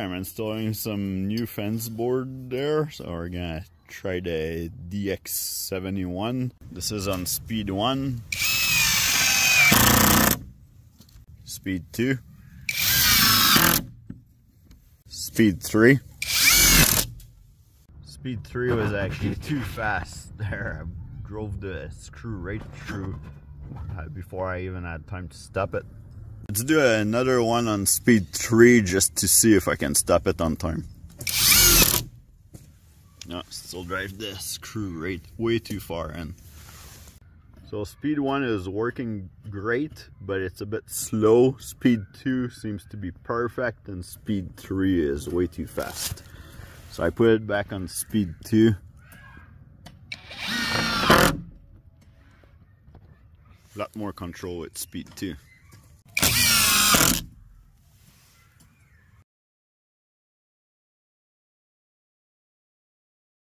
I'm installing some new fence board there, so we're gonna try the DX71. This is on speed 1, speed 2, speed 3. Speed 3 was actually too fast there. I drove the screw right through before I even had time to stop it. Let's do another one on speed 3 just to see if I can stop it on time. No, still drive the screw right way too far in. So speed 1 is working great, but it's a bit slow. Speed 2 seems to be perfect, and speed 3 is way too fast. So I put it back on speed 2. A lot more control with speed 2.